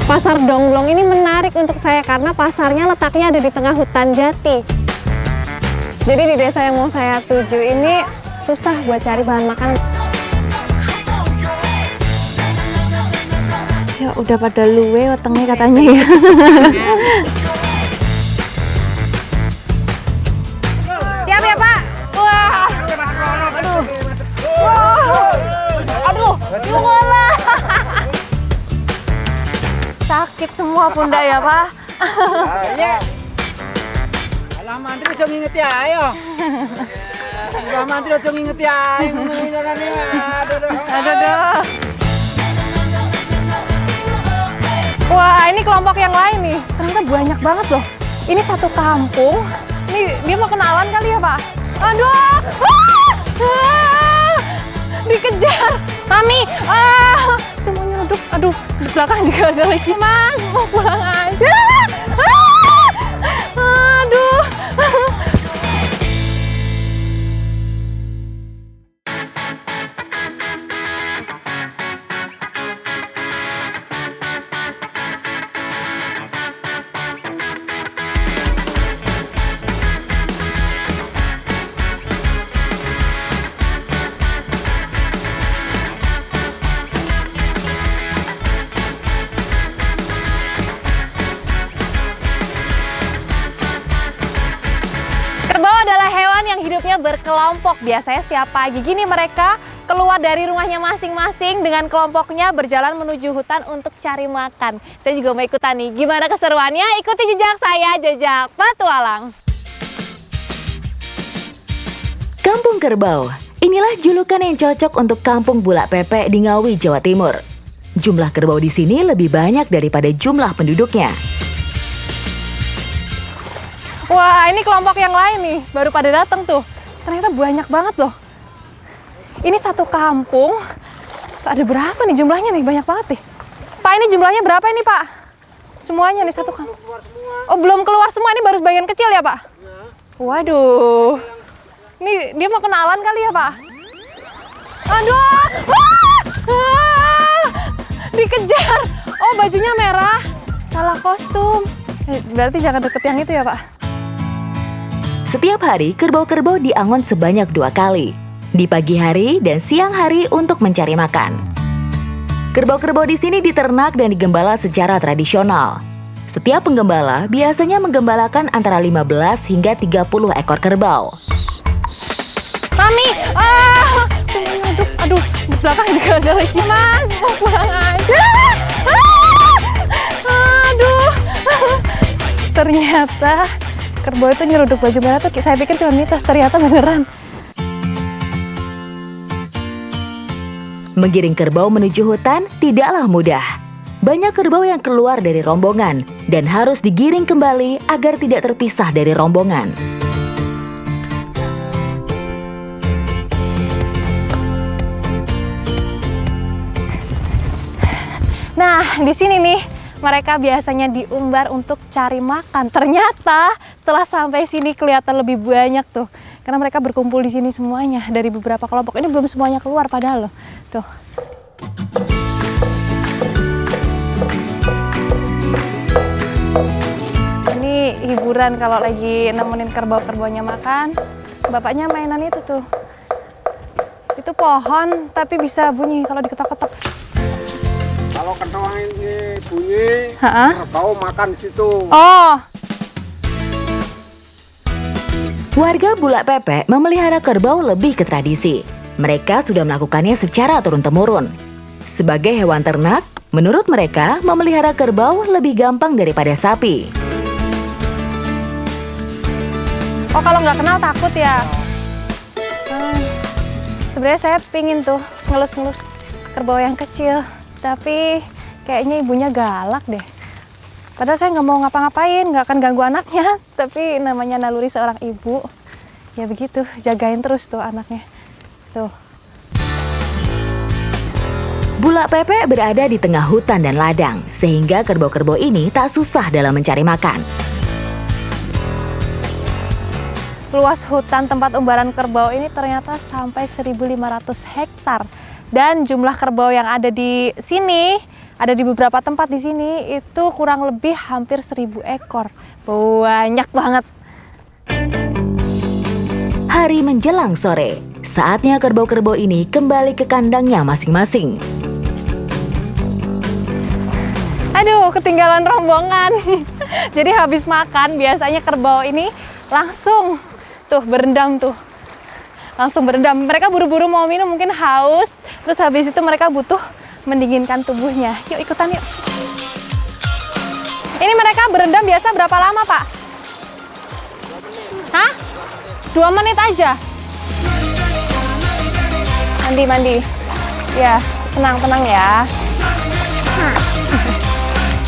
Pasar Dongblong ini menarik untuk saya karena pasarnya letaknya ada di tengah hutan jati. Jadi di desa yang mau saya tuju ini susah buat cari bahan makanan. Ya udah pada luwe wetengnya katanya ya. Siap ya Pak? Wah. Aduh. Wah. Aduh. Yulah. Sakit semua pundak ya Pak. Iya. Alah mantri aja nginget ya, ayo. Alah mantri aja nginget ya, ngomongin jangan ya. Aduh. Wah, ini kelompok yang lain nih. Ternyata banyak banget loh. Ini satu kampung. Ini dia mau kenalan kali ya, Pak? Aduh! Dikejar! Mami! Itu mau nyeruduk. Aduh, di belakang juga ada lagi. Mas, mau pulang aja. Aduh. Hidupnya berkelompok. Biasanya setiap pagi gini mereka keluar dari rumahnya masing-masing dengan kelompoknya berjalan menuju hutan untuk cari makan. Saya juga mau ikutan nih. Gimana keseruannya? Ikuti jejak saya, jejak petualang. Kampung Kerbau. Inilah julukan yang cocok untuk Kampung Bulak Pepek di Ngawi, Jawa Timur. Jumlah kerbau di sini lebih banyak daripada jumlah penduduknya. Wah, ini kelompok yang lain nih, baru pada datang tuh. Ternyata banyak banget loh. Ini satu kampung. Ada berapa nih jumlahnya nih? Banyak banget nih. Pak, ini jumlahnya berapa ini, Pak? Semuanya nih satu kampung. Oh, belum keluar semua, ini baru bagian kecil ya, Pak? Waduh. Ini dia mau kenalan kali ya, Pak? Aduh. Dikejar. Oh, bajunya merah. Salah kostum. Berarti jangan deket yang itu ya, Pak? Setiap hari, kerbau-kerbau diangon sebanyak 2 kali. Di pagi hari dan siang hari untuk mencari makan. Kerbau-kerbau di sini diternak dan digembala secara tradisional. Setiap penggembala biasanya menggembalakan antara 15 hingga 30 ekor kerbau. Mami! Aduh, di belakang juga ada lagi. Mas, mau pulang aja. Aduh. Ternyata kerbau itu nyeruduk baju merah tuh. Saya pikir cuma mitos, ternyata beneran. Menggiring kerbau menuju hutan tidaklah mudah. Banyak kerbau yang keluar dari rombongan dan harus digiring kembali agar tidak terpisah dari rombongan. Nah, di sini nih mereka biasanya diumbar untuk cari makan. Ternyata setelah sampai sini kelihatan lebih banyak tuh. Karena mereka berkumpul di sini semuanya dari beberapa kelompok. Ini belum semuanya keluar padahal loh. Tuh. Ini hiburan kalau lagi nemenin kerbau-kerbaunya makan. Bapaknya mainan itu tuh. Itu pohon tapi bisa bunyi kalau diketok-ketok. Kalau ketok ini bunyi, kerbau makan di situ. Oh. Warga Bulak Pepek memelihara kerbau lebih ke tradisi. Mereka sudah melakukannya secara turun-temurun. Sebagai hewan ternak, menurut mereka memelihara kerbau lebih gampang daripada sapi. Oh, kalau nggak kenal takut ya? Sebenarnya saya pingin tuh ngelus-ngelus kerbau yang kecil. Tapi kayaknya ibunya galak deh. Padahal saya nggak mau ngapa-ngapain, nggak akan ganggu anaknya. Tapi namanya naluri seorang ibu. Ya begitu, jagain terus tuh anaknya. Tuh. Bulak Pepek berada di tengah hutan dan ladang, sehingga kerbau-kerbau ini tak susah dalam mencari makan. Luas hutan tempat umbaran kerbau ini ternyata sampai 1.500 hektar. Dan jumlah kerbau yang ada di sini Ada di beberapa tempat di sini itu kurang lebih hampir 1000 ekor. Banyak banget. Hari menjelang sore, saatnya kerbau-kerbau ini kembali ke kandangnya masing-masing. Aduh, ketinggalan rombongan. Jadi habis makan biasanya kerbau ini langsung tuh berendam tuh. Langsung berendam. Mereka buru-buru mau minum, mungkin haus. Terus habis itu mereka butuh mendinginkan tubuhnya. Yuk ikutan yuk. Ini mereka berendam biasa berapa lama, Pak? Hah? 2 menit aja? Mandi. Ya, tenang ya.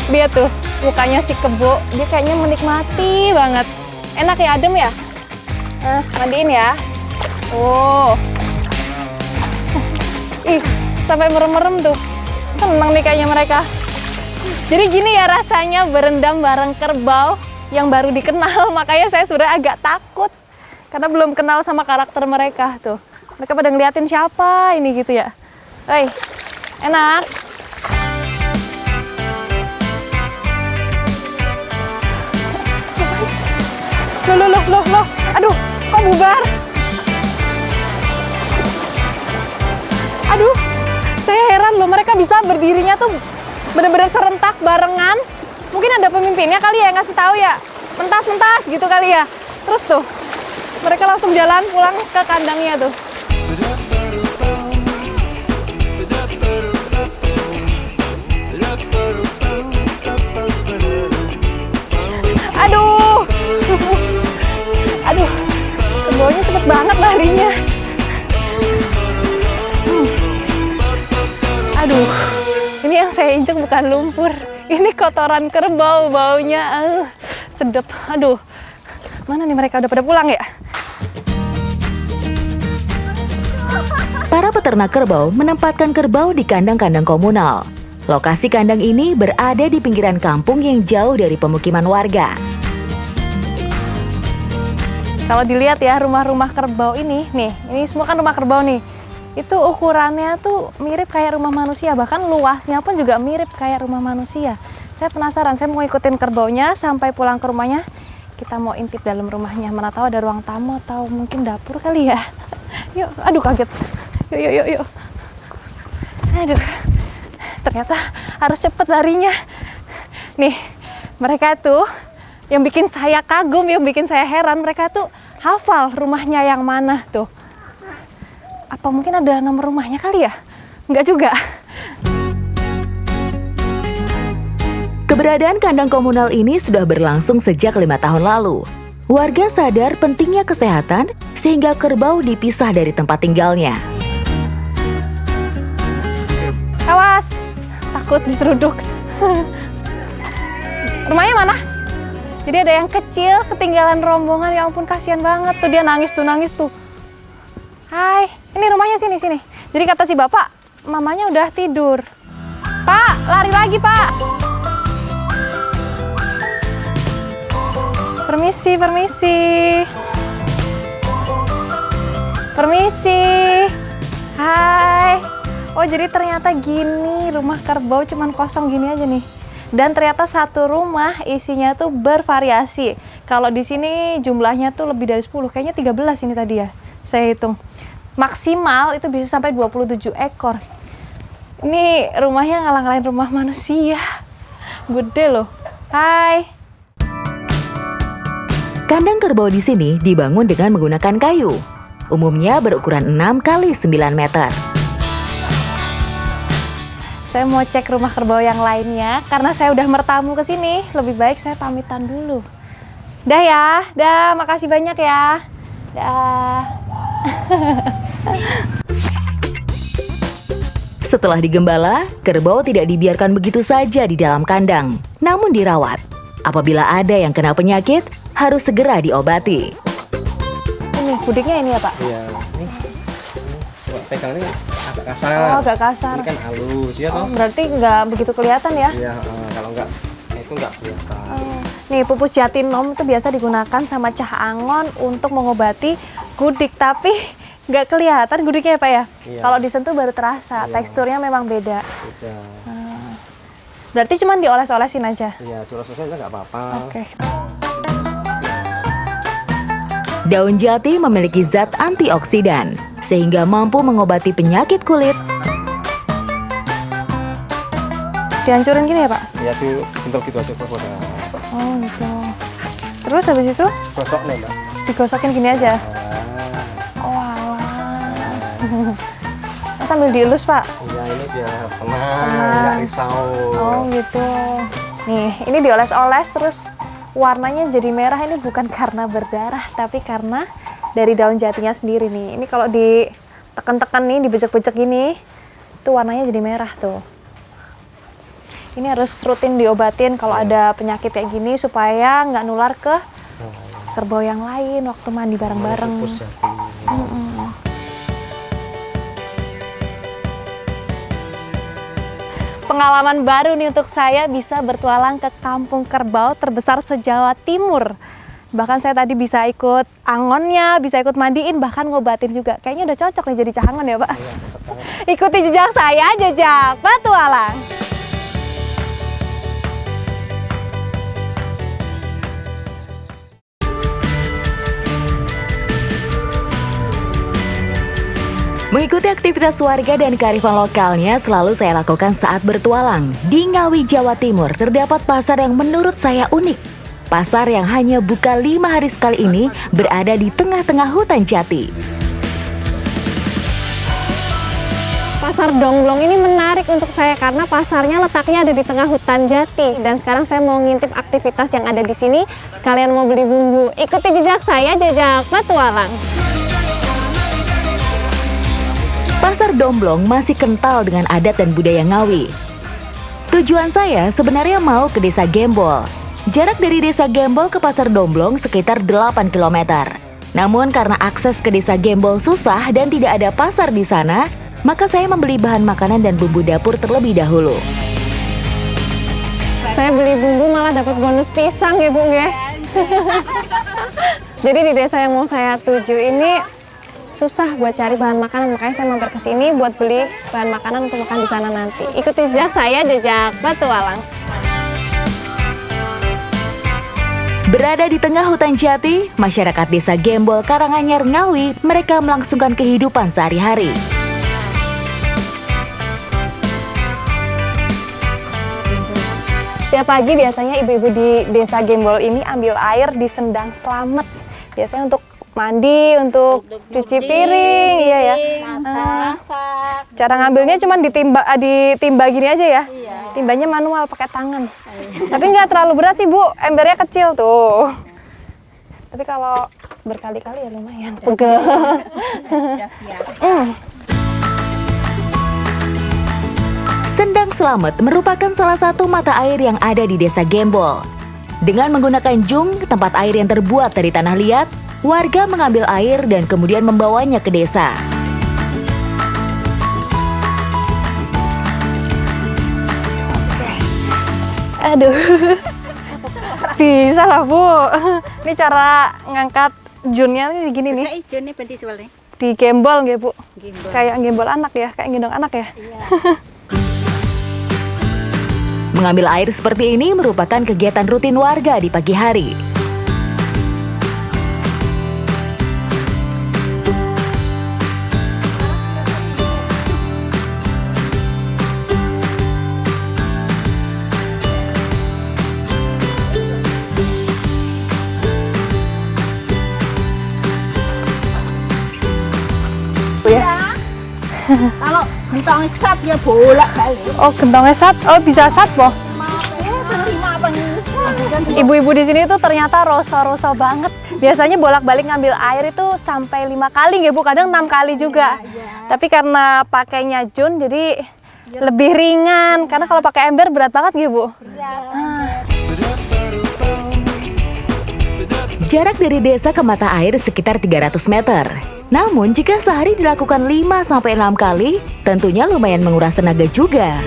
Dia tuh, mukanya si kebo, dia kayaknya menikmati banget. Enak ya, adem ya? Mandiin ya. Oh. Ih, sampai merem-merem tuh. Seneng nih kayaknya mereka. Jadi gini ya rasanya berendam bareng kerbau yang baru dikenal. Makanya saya sudah agak takut. Karena belum kenal sama karakter mereka tuh. Mereka pada ngeliatin siapa ini gitu ya. Hei, enak. Loh. Aduh, kok bubar? Aduh, saya heran loh, mereka bisa berdirinya tuh bener-bener serentak barengan. Mungkin ada pemimpinnya kali ya, ngasih tahu ya. Mentas gitu kali ya. Terus tuh, mereka langsung jalan pulang ke kandangnya tuh. Aduh, kerbaunya cepet banget larinya. Aduh, ini yang saya injek bukan lumpur. Ini kotoran kerbau, baunya sedep. Aduh, mana nih mereka udah pada pulang ya? Para peternak kerbau menempatkan kerbau di kandang-kandang komunal. Lokasi kandang ini berada di pinggiran kampung yang jauh dari pemukiman warga. Kalau dilihat ya rumah-rumah kerbau ini semua kan rumah kerbau nih. Itu ukurannya tuh mirip kayak rumah manusia, bahkan luasnya pun juga mirip kayak rumah manusia. Saya penasaran, saya mau ikutin kerbaunya sampai pulang ke rumahnya. Kita mau intip dalam rumahnya, mana tahu ada ruang tamu atau mungkin dapur kali ya. Yuk, aduh kaget. Yuk. Aduh, ternyata harus cepet larinya. Nih, mereka tuh yang bikin saya kagum, yang bikin saya heran, mereka tuh hafal rumahnya yang mana tuh. Apa mungkin ada nomor rumahnya kali ya? Enggak juga. Keberadaan kandang komunal ini sudah berlangsung sejak 5 tahun lalu. Warga sadar pentingnya kesehatan sehingga kerbau dipisah dari tempat tinggalnya. Awas, takut diseruduk. Rumahnya mana? Jadi ada yang kecil, ketinggalan rombongan, ya ampun kasihan banget. Tuh dia nangis tuh. Hai, ini rumahnya sini. Jadi kata si bapak, mamanya udah tidur. Pak, lari lagi pak. Permisi. Hai. Oh jadi ternyata gini, rumah kerbau cuman kosong gini aja nih. Dan ternyata satu rumah isinya tuh bervariasi. Kalau di sini jumlahnya tuh lebih dari 10, kayaknya 13 ini tadi ya. Saya hitung. Maksimal itu bisa sampai 27 ekor. Ini rumahnya ngalang-ngalain rumah manusia. Gede loh. Hai. Kandang kerbau di sini dibangun dengan menggunakan kayu. Umumnya berukuran 6 x 9 meter. Saya mau cek rumah kerbau yang lainnya karena saya udah bertamu ke sini. Lebih baik saya pamitan dulu. Dah ya, makasih banyak ya. Dah. Setelah digembala, kerbau tidak dibiarkan begitu saja di dalam kandang, namun dirawat. Apabila ada yang kena penyakit, harus segera diobati. Ini pudingnya ini ya Pak? Iya, ini coba pegang ini agak kasar. Oh, agak kasar. Ini kan halus, ya toh? Berarti nggak begitu kelihatan ya? Iya, kalau nggak itu nggak kelihatan. Nih, pupus jatinom itu biasa digunakan sama cah angon untuk mengobati gudik, tapi nggak kelihatan gudiknya ya Pak ya? Iya. Kalau disentuh baru terasa, Iya. teksturnya memang beda. Udah. Berarti cuma dioles-olesin aja. Iya, curah-curah nggak apa-apa. Oke. Daun jati memiliki zat antioksidan, sehingga mampu mengobati penyakit kulit. Dihancurin gini ya, Pak? Ya, dibentuk gitu aja kok. Oh, gitu. Terus habis itu Gosok nih, Mbak. digosokin gini aja. Oh, alah. Sambil dielus, Pak. Iya, ini biar tenang, nggak risau. Oh, gitu. Nih, ini dioles-oles terus warnanya jadi merah. Ini bukan karena berdarah, tapi karena dari daun jatinya sendiri nih. Ini kalau ditekan-tekan nih, dibejek-bejek gini, itu warnanya jadi merah tuh. Ini harus rutin diobatin kalau ada penyakit kayak gini supaya nggak nular ke kerbau yang lain waktu mandi bareng-bareng. Pupus jati. Pengalaman baru nih untuk saya bisa bertualang ke kampung kerbau terbesar se-Jawa Timur. Bahkan saya tadi bisa ikut angonnya, bisa ikut mandiin, bahkan ngobatin juga. Kayaknya udah cocok nih jadi cahangon ya, Pak? Iya, cocok banget. Ikuti jejak saya, jejak petualang. Mengikuti aktivitas warga dan kearifan lokalnya selalu saya lakukan saat bertualang. Di Ngawi, Jawa Timur, terdapat pasar yang menurut saya unik. Pasar yang hanya buka 5 hari sekali ini berada di tengah-tengah hutan jati. Pasar Domblong ini menarik untuk saya karena pasarnya letaknya ada di tengah hutan jati. Dan sekarang saya mau ngintip aktivitas yang ada di sini, sekalian mau beli bumbu. Ikuti jejak saya, jejak petualang. Pasar Domblong masih kental dengan adat dan budaya Ngawi. Tujuan saya sebenarnya mau ke Desa Gembol. Jarak dari Desa Gembol ke Pasar Domblong sekitar 8 km. Namun karena akses ke Desa Gembol susah dan tidak ada pasar di sana, maka saya membeli bahan makanan dan bumbu dapur terlebih dahulu. Saya beli bumbu malah dapat bonus pisang ya, Bu, ya. Jadi di desa yang mau saya tuju ini susah buat cari bahan makanan, makanya saya mampir ke sini buat beli bahan makanan untuk makan di sana nanti. Ikuti jejak saya, jejak petualang. Berada di tengah hutan jati, masyarakat Desa Gembol, Karanganyar, Ngawi, mereka melangsungkan kehidupan sehari-hari. Setiap pagi biasanya ibu-ibu di Desa Gembol ini ambil air di sendang selamet. Biasanya untuk mandi, untuk cuci piring, iya ya. Masak. Cara ngambilnya cuma ditimba gini aja ya. Timbanya manual pakai tangan. Tapi nggak terlalu berat sih, Bu. Embernya kecil tuh. Tapi kalau berkali-kali ya lumayan pegel. Sendang Slamet merupakan salah satu mata air yang ada di Desa Gembol. Dengan menggunakan jung, tempat air yang terbuat dari tanah liat, warga mengambil air dan kemudian membawanya ke desa. Aduh. Bisa lah, Bu. Ini cara ngangkat junnya nih gini nih. Ijo nih benti soalnya. Digembol nggih, Bu. Gimbal. Kayak gembol anak ya, kayak gendong anak ya. Mengambil air seperti ini merupakan kegiatan rutin warga di pagi hari. Kalau gentong sat ya bolak balik. Oh, gentongnya sat. Oh, bisa sat, Po. Terima apa nih? Ibu-ibu di sini tuh ternyata roso-roso banget. Biasanya bolak-balik ngambil air itu sampai 5 kali nggih, Bu, kadang 6 kali juga. Tapi karena pakainya jun jadi lebih ringan. Karena kalau pakai ember berat banget nggih, Bu. Jarak dari desa ke mata air sekitar 300 meter. Namun jika sehari dilakukan 5-6 kali, tentunya lumayan menguras tenaga juga.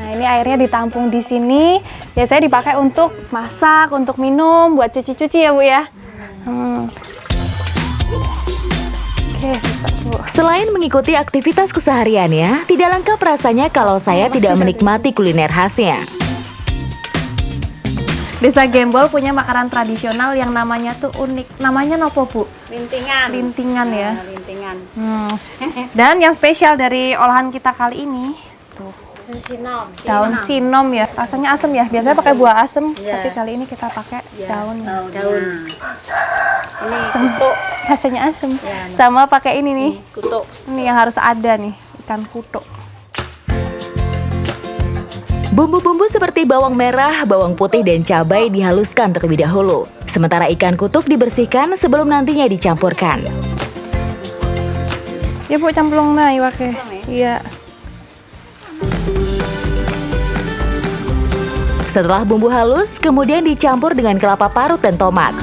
Nah, ini airnya ditampung di sini Biasanya dipakai untuk masak, untuk minum, buat cuci-cuci ya Bu ya. Oke, bisa Bu. Selain mengikuti aktivitas kesehariannya, tidak lengkap rasanya kalau saya tidak menikmati kuliner khasnya. Desa Gembol punya makanan tradisional yang namanya tuh unik. Namanya nopo Bu? Lintingan. Lintingan ya. Lintingan. Dan yang spesial dari olahan kita kali ini tuh daun sinom ya. Rasanya asem ya. Biasanya pakai buah asem, tapi kali ini kita pakai daun. Daun. Ini Asem. Rasanya asem. Sama pakai ini nih. kutuk. Ini yang harus ada nih, ikan kutuk. Bumbu-bumbu seperti bawang merah, bawang putih, dan cabai dihaluskan terlebih dahulu. Sementara ikan kutuk dibersihkan sebelum nantinya dicampurkan. Ya Bu, camplung nah iwake. Iya. Setelah bumbu halus, kemudian dicampur dengan kelapa parut dan tomat.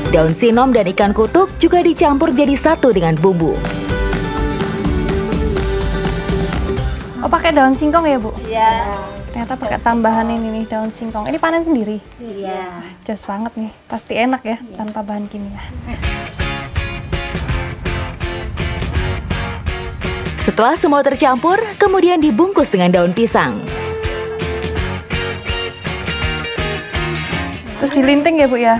Daun sinom dan ikan kutuk juga dicampur jadi satu dengan bumbu. Oh, pakai daun singkong ya Bu? Iya. Ternyata pakai tambahan ini nih, daun singkong. Ini panen sendiri. Iya. Jos banget nih. Pasti enak ya, tanpa bahan kimia. Setelah semua tercampur, kemudian dibungkus dengan daun pisang. Terus dilinting ya Bu ya?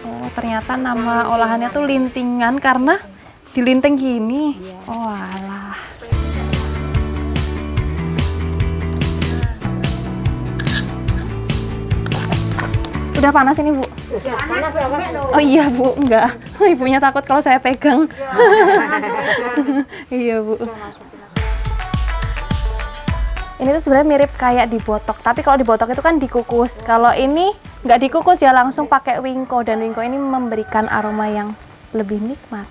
Oh, ternyata nama olahannya tuh lintingan karena dilinting gini. Oh alah. Udah panas ini Bu? Oh iya Bu, enggak. Ibunya takut kalau saya pegang. Iya Bu. Ini tuh sebenarnya mirip kayak dibotok, tapi kalau dibotok itu kan dikukus. Kalau ini nggak dikukus ya, langsung pakai wingko, dan wingko ini memberikan aroma yang lebih nikmat.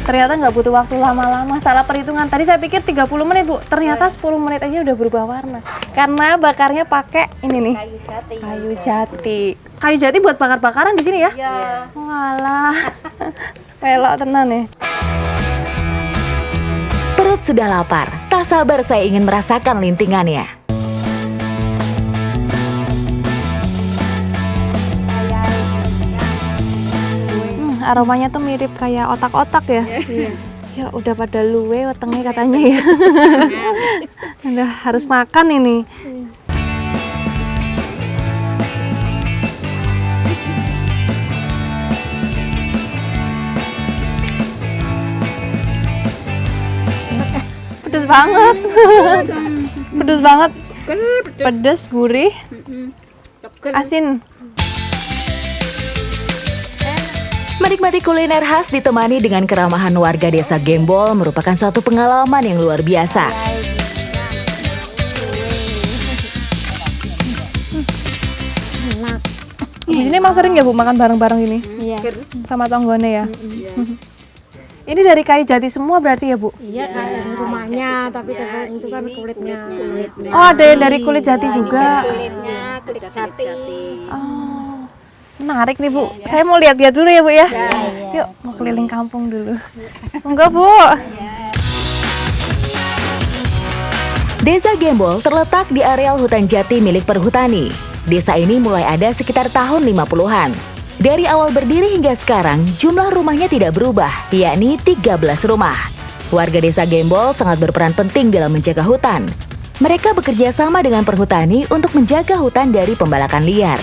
Ternyata nggak butuh waktu lama-lama, salah perhitungan. Tadi saya pikir 30 menit Bu, ternyata 10 menit aja udah berubah warna. Karena bakarnya pakai ini nih, Kayu jati. kayu jati. Kayu jati buat bakar-bakaran di sini ya? Iya. Walah, pelok tenan nih. Perut sudah lapar, tak sabar saya ingin merasakan lintingannya. Aromanya tuh mirip kayak otak-otak ya. Ya udah pada luwe wetenge katanya ya. Udah harus makan ini. Pedes banget. Pedes banget. Pedes, gurih, asin. Menikmati kuliner khas ditemani dengan keramahan warga desa Gembol merupakan suatu pengalaman yang luar biasa. Di sini emang sering ya Bu makan bareng-bareng ini? Iya. Sama tonggone ya? Ini dari kayu jati semua berarti ya Bu? Iya, kayak rumahnya, tapi itu kan kulitnya. Oh, ada yang dari kulit jati juga. Kulitnya kulit jati. Oh, menarik nih Bu. Saya mau lihat-lihat dulu ya Bu ya. Yuk, mau keliling kampung dulu. Enggak Bu. Desa Gembol terletak di areal hutan jati milik perhutani. Desa ini mulai ada sekitar tahun 50-an. Dari awal berdiri hingga sekarang, jumlah rumahnya tidak berubah, yakni 13 rumah. Warga desa Gembol sangat berperan penting dalam menjaga hutan. Mereka bekerja sama dengan perhutani untuk menjaga hutan dari pembalakan liar.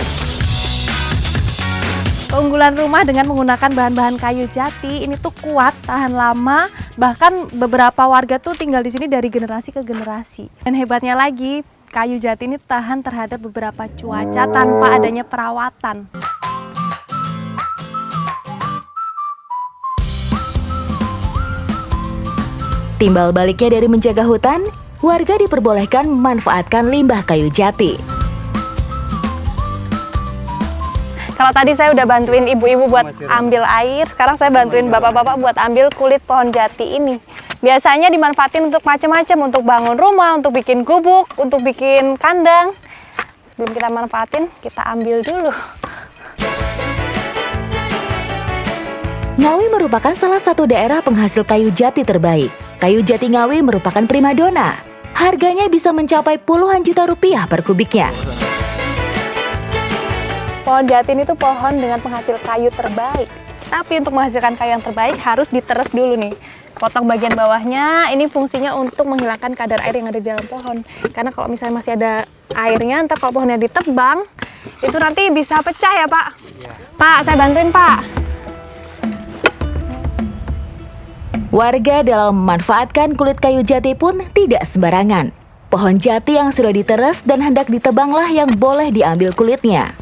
Keunggulan rumah dengan menggunakan bahan-bahan kayu jati ini tuh kuat, tahan lama, bahkan beberapa warga tuh tinggal di sini dari generasi ke generasi. Dan hebatnya lagi, kayu jati ini tahan terhadap beberapa cuaca tanpa adanya perawatan. Timbal baliknya dari menjaga hutan, warga diperbolehkan memanfaatkan limbah kayu jati. Kalau tadi saya udah bantuin ibu-ibu buat ambil air, sekarang saya bantuin bapak-bapak buat ambil kulit pohon jati ini. Biasanya dimanfaatin untuk macam-macam, untuk bangun rumah, untuk bikin gubuk, untuk bikin kandang. Sebelum kita manfaatin, kita ambil dulu. Ngawi merupakan salah satu daerah penghasil kayu jati terbaik. Kayu jati Ngawi merupakan primadona. Harganya bisa mencapai puluhan juta rupiah per kubiknya. Pohon jati ini tuh pohon dengan penghasil kayu terbaik. Tapi untuk menghasilkan kayu yang terbaik harus diteres dulu nih. Potong bagian bawahnya, ini fungsinya untuk menghilangkan kadar air yang ada di dalam pohon. Karena kalau misalnya masih ada airnya, ntar kalau pohonnya ditebang, itu nanti bisa pecah ya Pak? Iya. Pak, saya bantuin Pak. Warga dalam memanfaatkan kulit kayu jati pun tidak sembarangan. Pohon jati yang sudah diteres dan hendak ditebanglah yang boleh diambil kulitnya.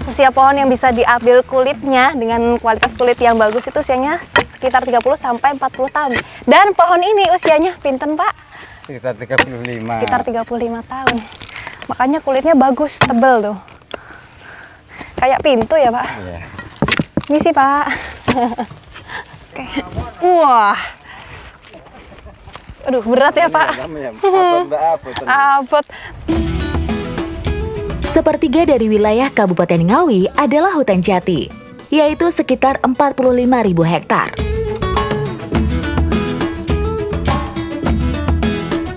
Usia pohon yang bisa diambil kulitnya dengan kualitas kulit yang bagus itu usianya sekitar 30 sampai 40 tahun. Dan pohon ini usianya pinten Pak? Sekitar 35. Sekitar 35 tahun. Makanya kulitnya bagus, tebel tuh. Kayak pintu ya Pak? Iya. Ini sih Pak. Oke. Wah. Aduh, berat ya Pak. Abot. Sepertiga dari wilayah Kabupaten Ngawi adalah hutan jati, yaitu sekitar 45.000 hektar.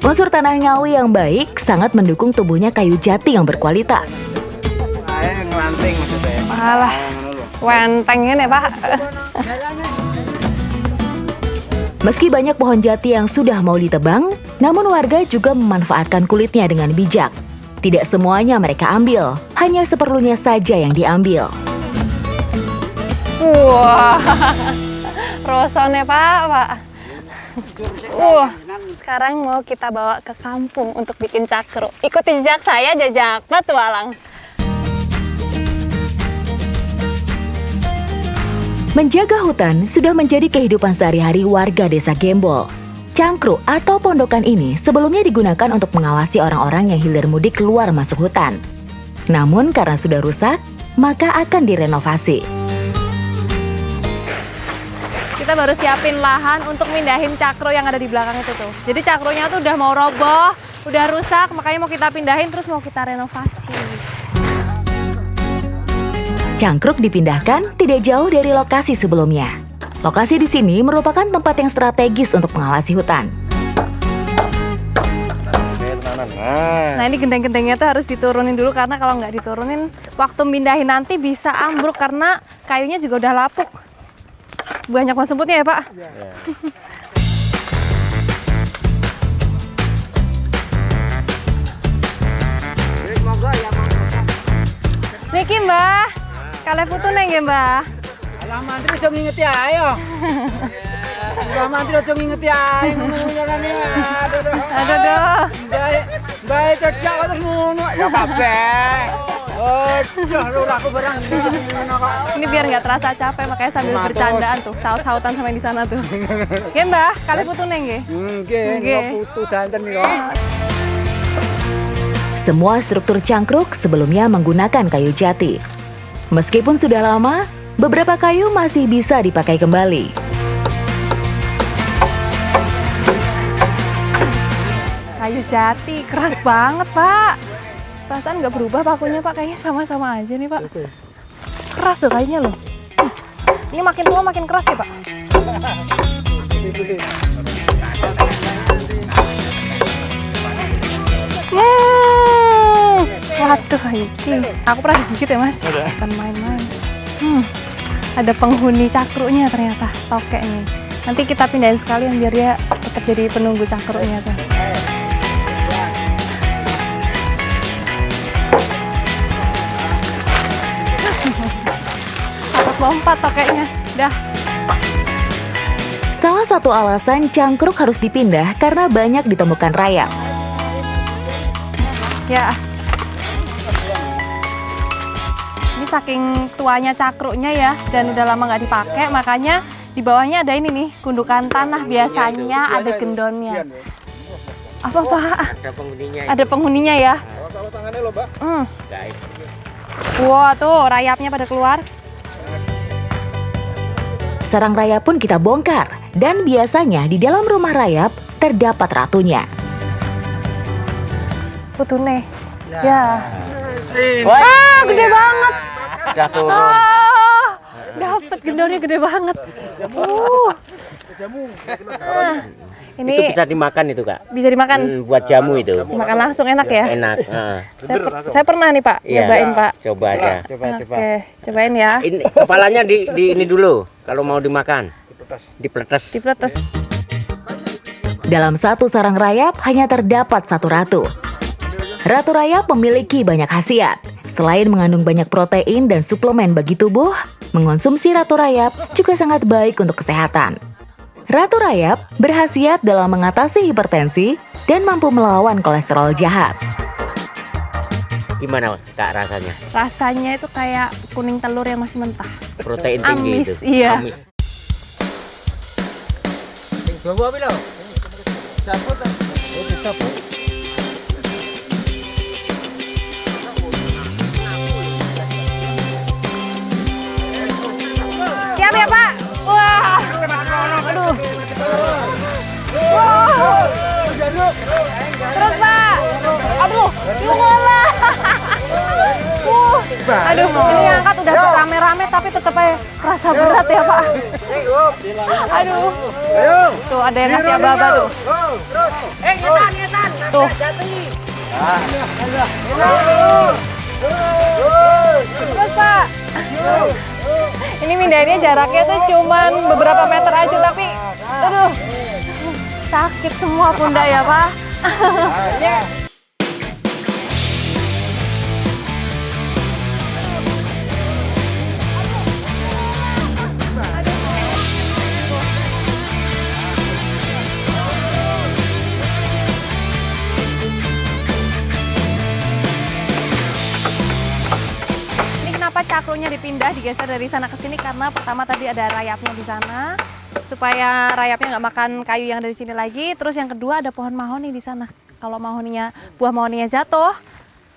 Unsur tanah Ngawi yang baik sangat mendukung tumbuhnya kayu jati yang berkualitas. Saya ngelanting maksud saya. Alah, wentengin ya Pak. Meski banyak pohon jati yang sudah mau ditebang, namun warga juga memanfaatkan kulitnya dengan bijak. Tidak semuanya mereka ambil, hanya seperlunya saja yang diambil. Wah, rosone Pak. Sekarang mau kita bawa ke kampung untuk bikin cakro. Ikuti jejak saya, jejak petualang. Menjaga hutan sudah menjadi kehidupan sehari-hari warga desa Gembol. Cangkruk atau pondokan ini sebelumnya digunakan untuk mengawasi orang-orang yang hilir mudik keluar masuk hutan. Namun karena sudah rusak, maka akan direnovasi. Kita baru siapin lahan untuk mindahin cakro yang ada di belakang itu tuh. Jadi cakronya tuh udah mau roboh, udah rusak, makanya mau kita pindahin terus mau kita renovasi. Cangkruk dipindahkan tidak jauh dari lokasi sebelumnya. Lokasi di sini merupakan tempat yang strategis untuk mengawasi hutan. Nah ini genteng-gentengnya tuh harus diturunin dulu karena kalau nggak diturunin waktu mindahin nanti bisa ambruk karena kayunya juga udah lapuk. Banyak banget semputnya ya Pak? Iya. Niki Mbah, kalih putu neng nggih Mbah. Alah mantri aja ngingeti ayo. Mbah mantri aja ngingeti ae ngono kan ya. Aduh. Bae cocok terus ngono. Ya kabeh. Oh, aku barang ngono kok. Ini biar nggak terasa capek makanya sambil bercandaan tuh, saut-sautan sama di sana tuh. Nggih Mbah, kalih putu neng nggih. Nggih, Nggih. putu danten kok. Semua struktur cangkruk sebelumnya menggunakan kayu jati. Meskipun sudah lama, beberapa kayu masih bisa dipakai kembali. Kayu jati, keras banget Pak. Perasaan nggak berubah pakunya Pak, kayaknya sama-sama aja nih Pak. Keras loh kayaknya loh. Ini makin tua makin keras ya Pak. Waduh, iki. Aku pernah digigit ya Mas. Bukan main-main. Ada penghuni cakruknya ternyata, tokek nih. Nanti kita pindahin sekalian biar dia tetap jadi penunggu cakruknya tuh. Takut lompat tokeknya. Dah. Salah satu alasan cangkruk harus dipindah karena banyak ditemukan rayap. Ya. Ini saking tuanya cakruknya ya, dan udah lama nggak dipakai, makanya di bawahnya ada ini nih, gundukan tanah. Biasanya ada gendonnya. Apa Pak? Ada penghuninya. Ada penghuninya ya? Tangannya loh, Mbak. Wah tuh rayapnya pada keluar. Sarang rayap pun kita bongkar, dan biasanya di dalam rumah rayap terdapat ratunya. Putune. Ya. Wah, Gede banget. udah turun. Dapat gendonnya gede banget. Ini Itu bisa dimakan itu Kak. bisa dimakan. Buat jamu itu. Makan langsung enak ya. Enak. Saya pernah nih Pak, Iya. nyobain Pak. Coba aja. Oke, cobain ya. Ini kepalanya di ini dulu kalau mau dimakan. Dipletes. Dipletes. Dalam satu sarang rayap hanya terdapat satu ratu. Ratu rayap memiliki banyak khasiat. Selain mengandung banyak protein dan suplemen bagi tubuh, mengonsumsi ratu rayap juga sangat baik untuk kesehatan. Ratu rayap berkhasiat dalam mengatasi hipertensi dan mampu melawan kolesterol jahat. Gimana Kak rasanya? Rasanya itu kayak kuning telur yang masih mentah. Protein tinggi Amis, itu. iya. Amis. Siap ya Pak? Wah. Aduh. Wow. Terus Pak. Aduh, yolah. Aduh, ini angkat udah rame-rame tapi tetap aja kerasa berat ya Pak. Aduh. Tuh ada yang ngasih aba-aba tuh. Tuh. Terus Pak. Ini mindahinnya jaraknya tuh cuman beberapa meter aja tapi aduh. Sakit semua pundak ya Pak. Cakrunya dipindah, digeser dari sana ke sini karena pertama tadi ada rayapnya di sana supaya rayapnya nggak makan kayu yang dari sini lagi. Terus yang kedua ada pohon mahoni di sana. Kalau buah mahoninya jatuh,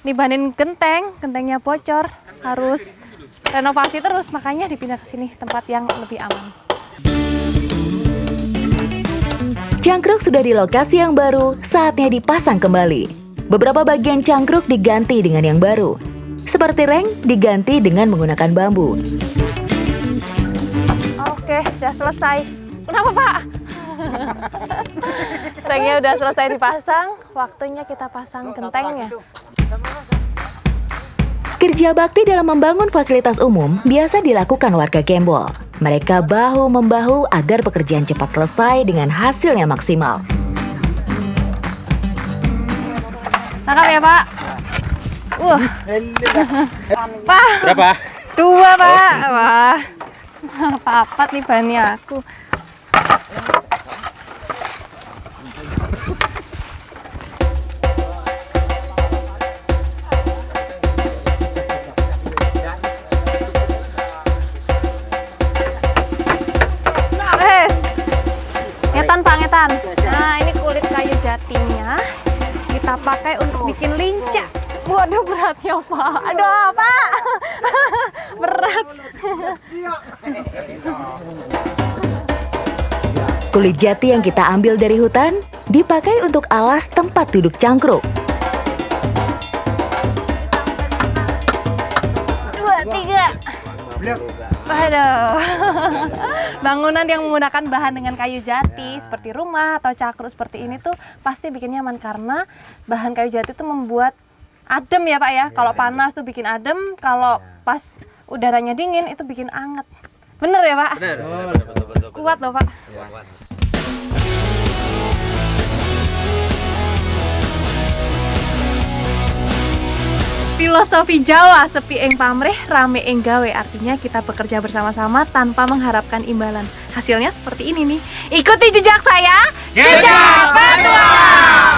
nibanin gentengnya bocor, harus renovasi terus, makanya dipindah ke sini tempat yang lebih aman. Cangkruk sudah di lokasi yang baru, saatnya dipasang kembali. Beberapa bagian cangkruk diganti dengan yang baru. Seperti reng diganti dengan menggunakan bambu. Oke, udah selesai. Kenapa Pak? Rengnya udah selesai dipasang, waktunya kita pasang gentengnya. Kerja bakti dalam membangun fasilitas umum biasa dilakukan warga Gembol. Mereka bahu-membahu agar pekerjaan cepat selesai dengan hasilnya maksimal. Tangkap ya Pak. Pak. Berapa? 2 Pak. Wah. Papat nih bannya aku. Ngetan Pak, ngetan. Nah ini kulit kayu jatinya kita pakai untuk bikin lincah. Waduh beratnya Pak. Aduh Pak. Berat. Kulit jati yang kita ambil dari hutan dipakai untuk alas tempat duduk cangkruk. 2, 3. Aduh. Bangunan yang menggunakan bahan dengan kayu jati seperti rumah atau cangkruk seperti ini tuh pasti bikin nyaman karena bahan kayu jati itu membuat adem ya Pak ya. Kalau panas tuh bikin adem, kalau pas udaranya dingin itu bikin anget. Bener ya Pak? Bener. Kuat loh Pak. Filosofi Jawa sepi ing pamrih, rame ing gawe. Artinya kita bekerja bersama-sama tanpa mengharapkan imbalan. Hasilnya seperti ini nih. Ikuti jejak saya, Jejak Petualang.